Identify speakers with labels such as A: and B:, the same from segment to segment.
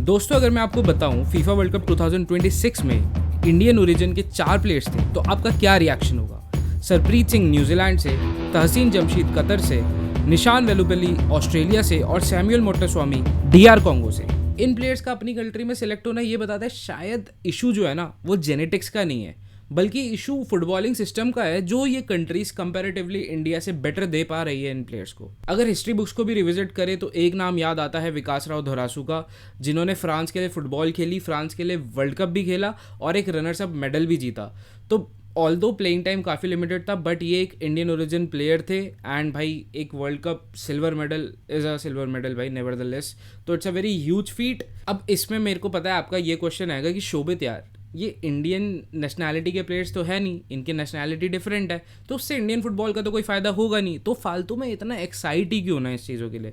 A: दोस्तों अगर मैं आपको बताऊं फीफा वर्ल्ड कप 2026 में इंडियन ओरिजिन के 4 प्लेयर्स थे तो आपका क्या रिएक्शन होगा। सरप्रीत सिंह न्यूजीलैंड से, तहसीन जमशीद कतर से, निशान वेलुबली ऑस्ट्रेलिया से और सैमुअल मोटस्वामी डीआर कॉन्गो से। इन प्लेयर्स का अपनी कंट्री में सिलेक्ट होना ये बताता है शायद इशू जो है ना वो जेनेटिक्स का नहीं है, बल्कि इशू फुटबॉलिंग सिस्टम का है जो ये कंट्रीज कंपैरेटिवली इंडिया से बेटर दे पा रही है इन प्लेयर्स को। अगर हिस्ट्री बुक्स को भी रिविजिट करें तो एक नाम याद आता है विकास राव धोरासू का, जिन्होंने फ्रांस के लिए फुटबॉल खेली, फ्रांस के लिए वर्ल्ड कप भी खेला और एक रनर्स अप मेडल भी जीता। तो ऑल्दो प्लेइंग टाइम काफ़ी लिमिटेड था बट ये एक इंडियन ओरिजिन प्लेयर थे एंड भाई एक world cup silver medal is a silver medal भाई नेवरदलेस। तो it's a very huge feet. अब इसमें मेरे को पता है आपका ये क्वेश्चन आएगा कि शोभित यार ये इंडियन नेशनैलिटी के प्लेयर्स तो है नहीं, इनकी नेशनैलिटी डिफरेंट है तो उससे इंडियन फुटबॉल का तो कोई फ़ायदा होगा नहीं, तो फालतू में इतना एक्साइट ही क्यों ना इस चीज़ों के लिए।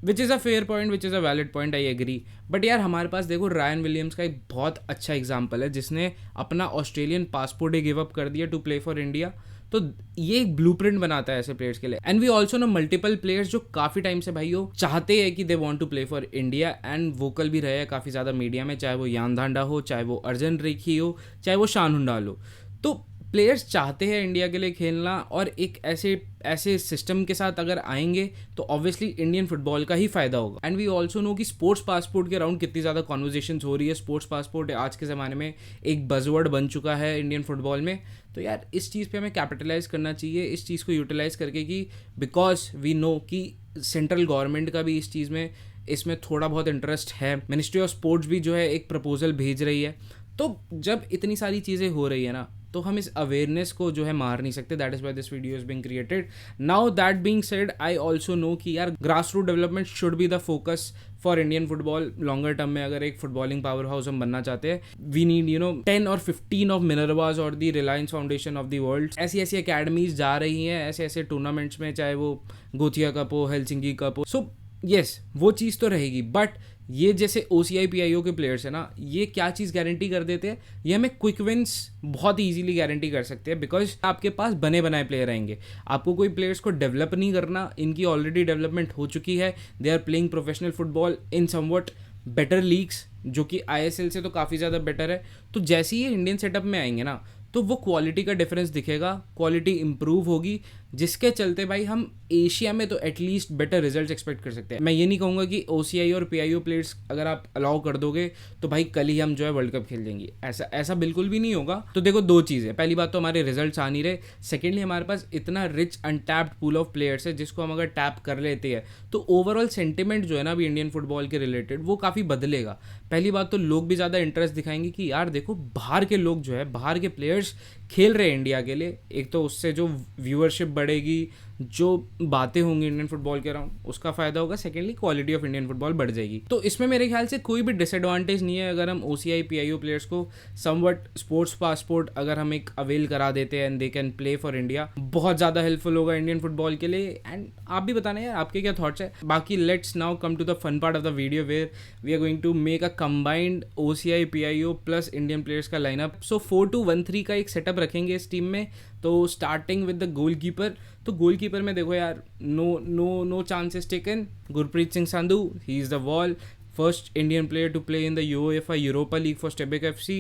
A: Which is a fair point, which is a valid point, I agree. But यार हमारे पास देखो रायन विलियम्स का एक बहुत अच्छा एग्जाम्पल है जिसने अपना ऑस्ट्रेलियन पासपोर्ट ही गिव अप कर दिया टू प्ले फॉर इंडिया। तो ये एक ब्लूप्रिंट बनाता है ऐसे प्लेयर्स के लिए। And we also know multiple players जो काफ़ी टाइम से भाई वो चाहते हैं कि they want to play for India and vocal भी रहे हैं काफ़ी ज़्यादा मीडिया में, चाहे वो यान धांडा हो, चाहे वो अर्जन रेखी हो, चाहे वो शान हुंडाल हो। तो प्लेयर्स चाहते हैं इंडिया के लिए खेलना और एक ऐसे सिस्टम के साथ अगर आएंगे तो ऑब्वियसली इंडियन फुटबॉल का ही फायदा होगा। एंड वी ऑल्सो नो कि स्पोर्ट्स पासपोर्ट के अराउंड कितनी ज़्यादा कॉन्वर्जेशन हो रही है। स्पोर्ट्स पासपोर्ट आज के ज़माने में एक बज़वर्ड बन चुका है इंडियन फुटबॉल में। तो यार इस चीज़ पे हमें कैपिटलाइज करना चाहिए, इस चीज़ को यूटिलाइज करके कि बिकॉज वी नो कि सेंट्रल गवर्नमेंट का भी इस चीज़ में इसमें थोड़ा बहुत इंटरेस्ट है। मिनिस्ट्री ऑफ स्पोर्ट्स भी जो है एक प्रपोजल भेज रही है। तो जब इतनी सारी चीज़ें हो रही है ना तो हम इस अवेयरनेस को जो है मार नहीं सकते। That is why this video is being created. Now that being said I also know कि यार grass root development should be the focus for Indian football. Longer term में अगर एक फुटबॉलिंग पावर हाउस हम बनना चाहते हैं वी नीड 10 और 15 ऑफ मिनर्वाज और the Reliance Foundation of the world. ऐसी ऐसी अकेडमीज जा रही हैं ऐसे ऐसे टूर्नामेंट्स में, चाहे वो गोथिया कप हो, हेलसिंकी कप हो। सो यस वो चीज़ तो रहेगी बट ये जैसे OCI PIO के प्लेयर्स है ना, ये क्या चीज़ गारंटी कर देते हैं, ये हमें क्विक विंस बहुत ईजीली गारंटी कर सकते हैं बिकॉज आपके पास बने बनाए प्लेयर आएंगे। आपको कोई प्लेयर्स को डेवलप नहीं करना, इनकी ऑलरेडी डेवलपमेंट हो चुकी है। They are playing professional football in somewhat better leagues जो कि ISL से तो काफ़ी ज़्यादा बेटर है। तो जैसे ही ये इंडियन सेटअप में आएंगे ना तो वो क्वालिटी का डिफरेंस दिखेगा, क्वालिटी इंप्रूव होगी, जिसके चलते भाई हम एशिया में तो एटलीस्ट बेटर रिजल्ट्स एक्सपेक्ट कर सकते हैं। मैं ये नहीं कहूँगा कि OCI और PIO प्लेयर्स अगर आप अलाउ कर दोगे तो भाई कल ही हम जो है वर्ल्ड कप खेल देंगे, ऐसा बिल्कुल भी नहीं होगा। तो देखो दो चीज़ें, पहली बात तो हमारे रिजल्ट्स आ नहीं रहे, सेकेंडली हमारे पास इतना rich untapped pool of players है जिसको हम अगर टैप कर लेते हैं तो ओवरऑल सेंटिमेंट जो है ना अभी इंडियन फुटबॉल के रिलेटेड वो काफ़ी बदलेगा। पहली बात तो लोग भी ज़्यादा इंटरेस्ट दिखाएंगे कि यार देखो बाहर के लोग जो है, बाहर के प्लेयर्स खेल रहे हैं इंडिया के लिए। एक तो उससे जो व्यूअरशिप बढ़ेगी, जो बातें होंगी इंडियन फुटबॉल के अराउंड उसका फ़ायदा होगा। Secondly quality of Indian football बढ़ जाएगी। तो इसमें मेरे ख्याल से कोई भी डिसएडवांटेज नहीं है अगर हम OCI PIO प्लेयर्स को समवट स्पोर्ट्स पासपोर्ट अगर हम एक अवेल करा देते हैं and they can play for India. बहुत ज़्यादा हेल्पफुल होगा इंडियन फुटबॉल के लिए। एंड आप भी बताना यार आपके क्या थॉट्स है। बाकी let's now come to the fun part of the video where we are going to make a combined OCI PIO plus Indian players का लाइनअप। सो 4-2-1-3 का एक सेटअप रखेंगे इस टीम में। तो स्टार्टिंग विद द गोलकीपर, तो goalkeeper में देखो यार no chances taken. Gurpreet Singh Sandhu, he is the wall, first Indian player to play in the UEFA Europa League for स्टेबिक FC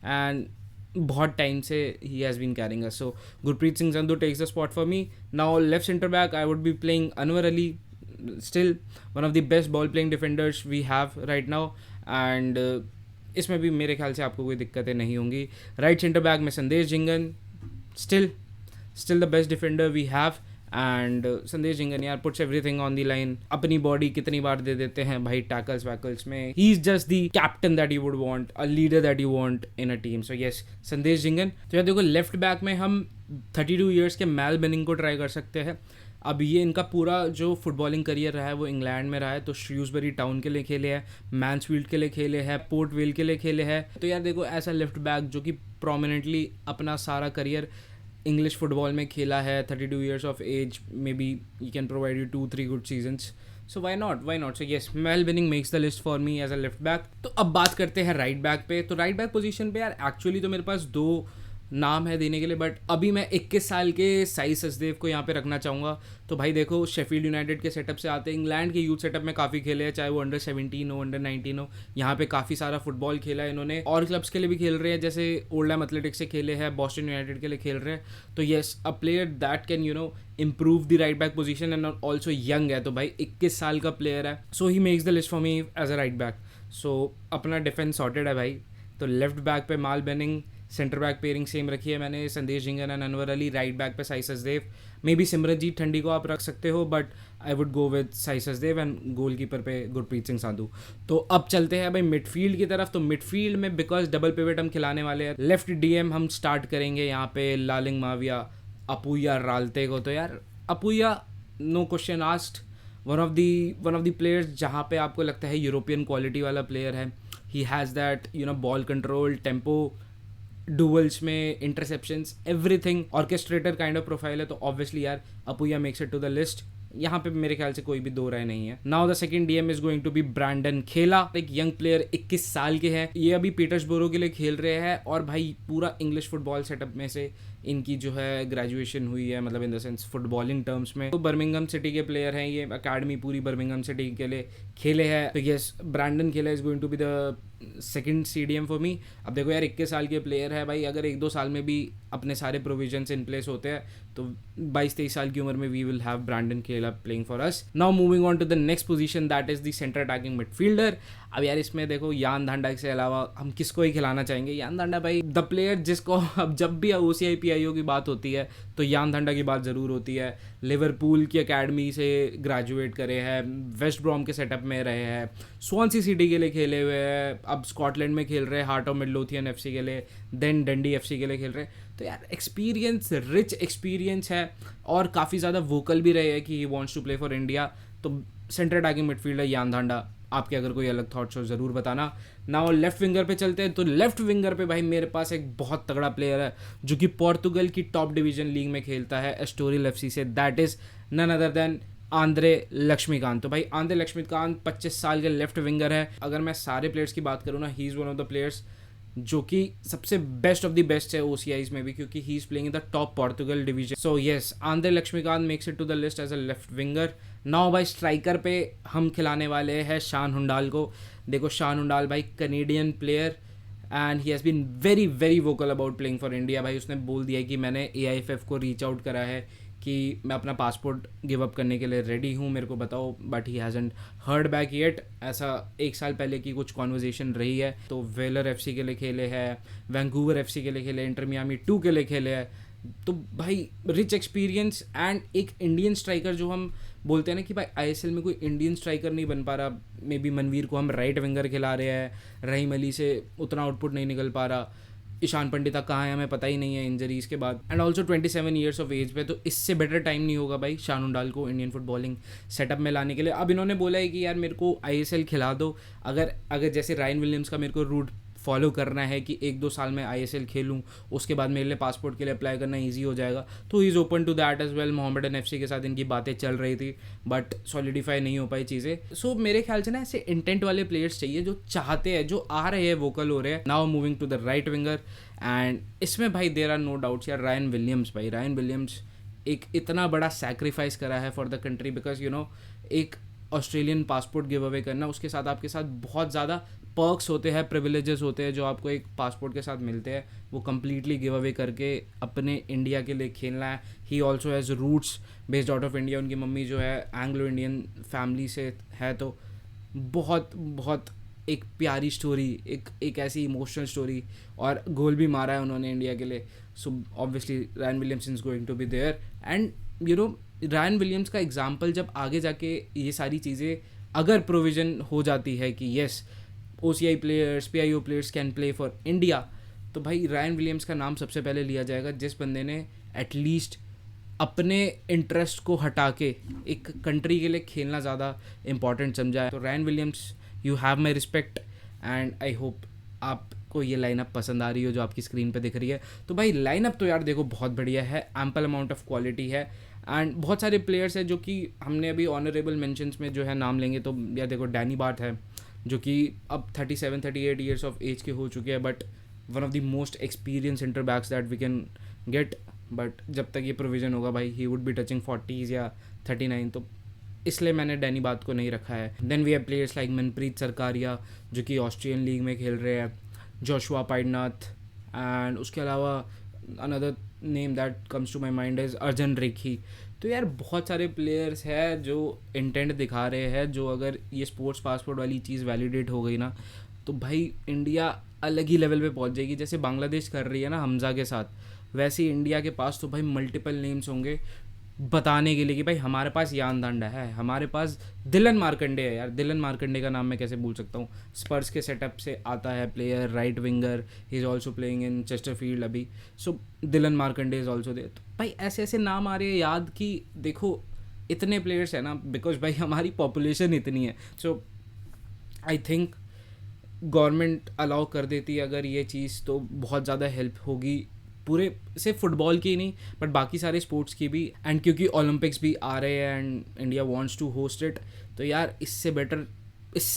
A: and बहुत टाइम से ही has been carrying us. So Gurpreet Singh Sandhu takes the spot for me. Now left centre back I would be playing Anwar Ali, still one of the best ball playing defenders we have right now and इसमें भी मेरे ख्याल से आपको कोई दिक्कतें नहीं होंगी। राइट सेंटर बैक में संदेश Jhingan, still the best defender we have and संदेश झिंगन यार puts everything on the line। अपनी बॉडी कितनी बार दे देते हैं भाई टैकल्स वैकल्स में। he is just the captain that you would want, a leader that you want in a team। so yes संदेश झिंगन। तो यार देखो लेफ्ट बैक में हम 32 ईयर्स के मैल बेनिंग को ट्राई कर सकते हैं। अब ये इनका पूरा जो फुटबॉलिंग करियर रहा है वो इंग्लैंड में रहा है। तो श्रूसबरी टाउन के लिए खेले हैं, मैन्सफील्ड के लिए खेले हैं, पोर्ट वेल के लिए खेले हैं। तो यार देखो ऐसा लेफ्ट बैक जो कि प्रोमिनेंटली अपना सारा करियर इंग्लिश फुटबॉल में खेला है, 32 years of age, maybe you can provide you 2-3 good seasons. So why not. So yes मेल बेनिंग makes the list for me as a left back. तो अब बात करते हैं राइट बैक पे। तो राइट बैक पोजीशन पे यार एक्चुअली तो मेरे पास दो नाम है देने के लिए, बट अभी मैं 21 साल के साई सचदेव को यहाँ पे रखना चाहूँगा। तो भाई देखो, शेफील्ड यूनाइटेड के सेटअप से आते हैं, इंग्लैंड के यूथ सेटअप में काफ़ी खेले हैं, चाहे वो अंडर 17 हो, अंडर 19 हो, यहाँ पे काफ़ी सारा फुटबॉल खेला है इन्होंने, और क्लब्स के लिए भी खेल रहे हैं, जैसे ओल्डहम एथलेटिक्स से खेले हैं, बॉस्टन यूनाइटेड के लिए खेल रहे हैं। तो yes, a player that can improve the right back position and also young है, तो भाई 21 साल का प्लेयर है, so he makes the list for me as a right back. So अपना डिफेंस सॉर्टेड है भाई। तो लेफ्ट बैक पे Mal Benning, centre back pairing same रखी है मैंने, Sandesh Jhingan and Anwar Ali. Right back पे साई सचदेव, मे बी सिमरनजीत ठंडी को आप रख सकते हो, but I would go with Sai Sachdev, and goalkeeper पे गुरप्रीत सिंह संधू। तो अब चलते हैं भाई मिडफील्ड की तरफ। तो मिडफील्ड में बिकॉज डबल पिवट हम खिलाने वाले हैं, लेफ्ट डीएम हम स्टार्ट करेंगे यहाँ पे लालिंग माविया, अपूया रालते को। तो यार Apuia, no question asked, one of the players जहाँ पे आपको लगता है यूरोपियन क्वालिटी वाला प्लेयर है। He has that ball control, tempo, duels में interceptions, everything, orchestrator kind of profile है। तो ऑब्वियसली यार Apuia makes it to the list. यहाँ पे मेरे ख्याल से कोई भी दो राय नहीं है। Now the second DM is going to be Brandon खेला, एक यंग प्लेयर, 21 साल के हैं ये, अभी पीटर्सबोरो के लिए खेल रहे हैं, और भाई पूरा इंग्लिश फुटबॉल सेटअप में से इनकी जो है ग्रेजुएशन हुई है, मतलब in the sense footballing terms में। तो बर्मिंघम सिटी के प्लेयर हैं ये, अकेडमी पूरी बर्मिंघम सिटी के लिए खेले हैं। तो यस, ब्रैंडन खेला is going to be the second CDM for me. अब देखो यार 21 साल के प्लेयर है भाई, अगर 1-2 साल में भी अपने सारे प्रोविजंस इन प्लेस होते हैं तो 22-23 साल की उम्र में वी विल हैव ब्रैंडन खेला playing for us. Now moving on to the next position, that is the centre attacking midfielder. अब यार इसमें देखो यान धांडा के अलावा हम किसको ही खिलाना चाहेंगे। यान धांडा भाई द प्लेयर जिसको अब जब भी OCI PIO की बात होती है तो यान धांडा की बात ज़रूर होती है। लिवरपूल की अकेडमी से ग्रेजुएट करे हैं, वेस्ट ब्रॉम के सेटअप में रहे हैं, स्वानसी सिटी के लिए खेले हुए हैं, अब स्कॉटलैंड में खेल रहे हैं, हार्ट ऑफ मिडलोथियन FC के लिए, देन डंडी FC के लिए खेल रहे हैं। तो यार एक्सपीरियंस, रिच एक्सपीरियंस है, और काफ़ी ज़्यादा वोकल भी रहे हैं कि he wants to play for India. तो centre attacking midfielder Yan Dhanda. आपके अगर कोई अलग थॉट्स हो ज़रूर बताना। नाउ लेफ्ट विंगर पे चलते हैं। तो लेफ्ट विंगर पे भाई मेरे पास एक बहुत तगड़ा प्लेयर है जो कि पोर्तुगल की टॉप डिवीजन लीग में खेलता है, एस्टोरिल FC से, that is none other than Andre Lakshmikanth. तो भाई आंद्रे लक्ष्मीकांत 25 साल के लेफ्ट विंगर है। अगर मैं सारे प्लेयर्स की बात करूँ ना, he is one of the players जो कि सबसे बेस्ट ऑफ द बेस्ट है OCIs में भी, क्योंकि he is playing in the top Portugal division. So yes, Andre Lakshmikanth makes it to the list as a left winger. Now भाई striker पे हम खिलाने वाले हैं शान हुंडाल को। देखो शान हुंडाल भाई Canadian player, and he has been very very vocal about playing for India. भाई उसने बोल दिया है कि मैंने AIFF को रीच आउट करा है कि मैं अपना पासपोर्ट गिव अप करने के लिए रेडी हूँ, मेरे को बताओ, but he hasn't heard back yet. ऐसा 1 साल पहले की कुछ कॉन्वर्जेशन रही है। तो वेलर FC के लिए खेले हैं, वैंकूवर FC के लिए खेले, इंटर मियामी 2 के लिए खेले हैं। तो भाई रिच एक्सपीरियंस, एंड एक इंडियन स्ट्राइकर जो हम बोलते हैं ना कि भाई ISL में कोई इंडियन स्ट्राइकर नहीं बन पा रहा। मे बी मनवीर को हम राइट विंगर खिला रहे हैं, रहीम अली से उतना आउटपुट नहीं निकल पा रहा, ईशान पंडिता कहाँ है हमें पता ही नहीं है इंजरीज के बाद, and also 27 years of age पे। तो इससे बेटर टाइम नहीं होगा भाई शान हुंडाल को इंडियन फुटबॉलिंग सेटअप में लाने के लिए। अब इन्होंने बोला है कि यार मेरे को ISL खिला दो, अगर जैसे रायन विलियम्स का मेरे को रूट फॉलो करना है कि 1-2 साल में ISL खेलूँ, उसके बाद मेरे लिए पासपोर्ट के लिए अप्लाई करना ईजी हो जाएगा, तो he is open to that as well. Mohammedan FC के साथ इनकी बातें चल रही थी, बट सॉलिडिफाई नहीं हो पाई चीज़ें। सो मेरे ख्याल से ना ऐसे इंटेंट वाले प्लेयर्स चाहिए जो चाहते हैं, जो आ रहे हैं, वोकल हो रहे हैं। Now moving to the right winger, and इसमें भाई देयर आर नो डाउट्स यार, रायन विलियम्स। भाई रायन विलियम्स एक इतना बड़ा सैक्रिफाइस करा है फॉर द कंट्री, बिकॉज एक ऑस्ट्रेलियन पासपोर्ट गिव अवे करना, उसके साथ आपके साथ बहुत ज़्यादा पर्क्स होते हैं, प्रिविलेजेस होते हैं जो आपको एक पासपोर्ट के साथ मिलते हैं, वो कम्प्लीटली गिव अवे करके अपने इंडिया के लिए खेलना है। He also has roots based out of India, उनकी मम्मी जो है एंग्लो इंडियन फैमिली से है। तो बहुत बहुत एक प्यारी स्टोरी, एक ऐसी इमोशनल स्टोरी, और गोल भी मारा है उन्होंने इंडिया के लिए। So obviously Ryan Williams is going to be there, and Ryan Williams का एग्जाम्पल जब आगे जाके ये सारी चीज़ें अगर प्रोविज़न हो जाती है कि yes OCI players, PIO players can play for India, तो भाई रायन विलियम्स का नाम सबसे पहले लिया जाएगा, जिस बंदे ने एटलीस्ट अपने इंटरेस्ट को हटा के एक कंट्री के लिए खेलना ज़्यादा इंपॉर्टेंट समझा है। तो Ryan Williams, you have my respect, and I hope आपको ये लाइनअप पसंद आ रही हो जो आपकी स्क्रीन पे दिख रही है। तो भाई लाइनअप तो यार देखो बहुत बढ़िया है, एम्पल अमाउंट ऑफ क्वालिटी है, एंड बहुत सारे प्लेयर्स हैं जो कि हमने अभी ऑनरेबल मेंशंस में जो है नाम लेंगे। तो यार देखो डैनी बार्ट है जो कि अब 37-38 ईयर्स ऑफ एज के हो चुके हैं, but one of the most experience centre backs that we can get, but जब तक ये प्रोविज़न होगा भाई he would be touching 40s या 39, तो इसलिए मैंने डैनी बात को नहीं रखा है. Then we have players like Manpreet Sarkaria जो कि ऑस्ट्रियन लीग में खेल रहे हैं, जोशुआ पाइडनाथ, एंड उसके अलावा another name that comes to my mind is Arjan Rekhi. तो यार बहुत सारे प्लेयर्स हैं जो इंटेंट दिखा रहे हैं, जो अगर ये स्पोर्ट्स पासपोर्ट वाली चीज़ वैलिडेट हो गई ना तो भाई इंडिया अलग ही लेवल पे पहुंच जाएगी. जैसे बांग्लादेश कर रही है ना हमज़ा के साथ, वैसे ही इंडिया के पास तो भाई मल्टीपल नेम्स होंगे बताने के लिए कि भाई हमारे पास यान दांडा है, हमारे पास दिलन मार्कंडे है. यार दिलन मार्कंडे का नाम मैं कैसे भूल सकता हूँ. स्पर्स के सेटअप से आता है player, right winger, he is also playing in Chesterfield अभी. सो दिलन मार्कंडे इज़ ऑल्सो देयर. तो भाई ऐसे ऐसे नाम आ रहे हैं याद कि देखो इतने प्लेयर्स हैं ना, बिकॉज भाई हमारी पॉपुलेशन इतनी है. सो आई थिंक गवर्नमेंट अलाउ कर देती है अगर ये चीज़ तो बहुत ज़्यादा हेल्प होगी पूरे, सिर्फ फुटबॉल की नहीं बट बाकी सारे स्पोर्ट्स की भी. एंड क्योंकि ओलंपिक्स भी आ रहे हैं and India wants to host it, तो यार इससे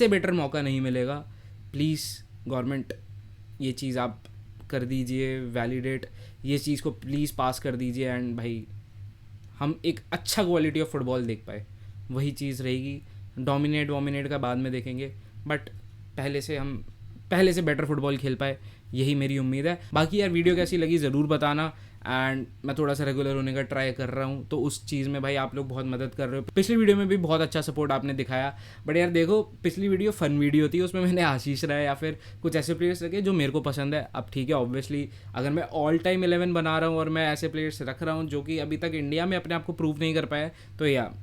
A: बेटर मौका नहीं मिलेगा. प्लीज़ गवर्नमेंट ये चीज़ आप कर दीजिए वैलिडेट, ये चीज़ को प्लीज़ पास कर दीजिए एंड भाई हम एक अच्छा क्वालिटी ऑफ फुटबॉल देख पाए. वही चीज़ रहेगी. डोमिनेट का बाद में देखेंगे, बट पहले से बेटर फुटबॉल खेल पाए, यही मेरी उम्मीद है. बाकी यार वीडियो कैसी लगी ज़रूर बताना. एंड मैं थोड़ा सा रेगुलर होने का ट्राई कर रहा हूँ, तो उस चीज़ में भाई आप लोग बहुत मदद कर रहे हो. पिछली वीडियो में भी बहुत अच्छा सपोर्ट आपने दिखाया, बट यार देखो पिछली वीडियो फन वीडियो थी, उसमें मैंने आशीष राय या फिर कुछ ऐसे प्लेयर्स रखे जो मेरे को पसंद है. अब ठीक है ऑब्वियसली अगर मैं ऑल टाइम 11 बना रहा हूँ और मैं ऐसे प्लेयर्स रख रहा हूँ जो कि अभी तक इंडिया में अपने आप को प्रूव नहीं कर पाया, तो यार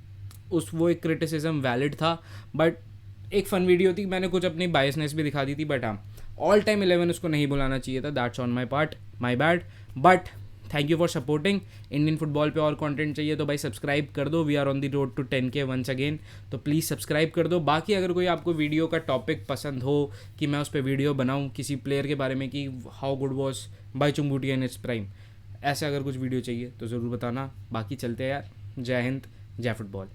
A: वो एक क्रिटिसिज्म वैलिड था. बट एक फ़न वीडियो थी, मैंने कुछ अपनी बायसनेस भी दिखा दी थी, बट हाँ ऑल टाइम 11 उसको नहीं बुलाना चाहिए था. That's on my part, my bad. But thank you for supporting. Indian football पे और कंटेंट चाहिए तो भाई सब्सक्राइब कर दो. We are on the road to 10K once again, तो प्लीज़ सब्सक्राइब कर दो. बाकी अगर कोई आपको वीडियो का टॉपिक पसंद हो कि मैं उस पर वीडियो बनाऊँ किसी प्लेयर के बारे में कि how good was Bhaichung Bhutia in its prime, ऐसे अगर कुछ वीडियो चाहिए तो ज़रूर बताना. बाकी चलते हैं यार. जय हिंद, जय फुटबॉल.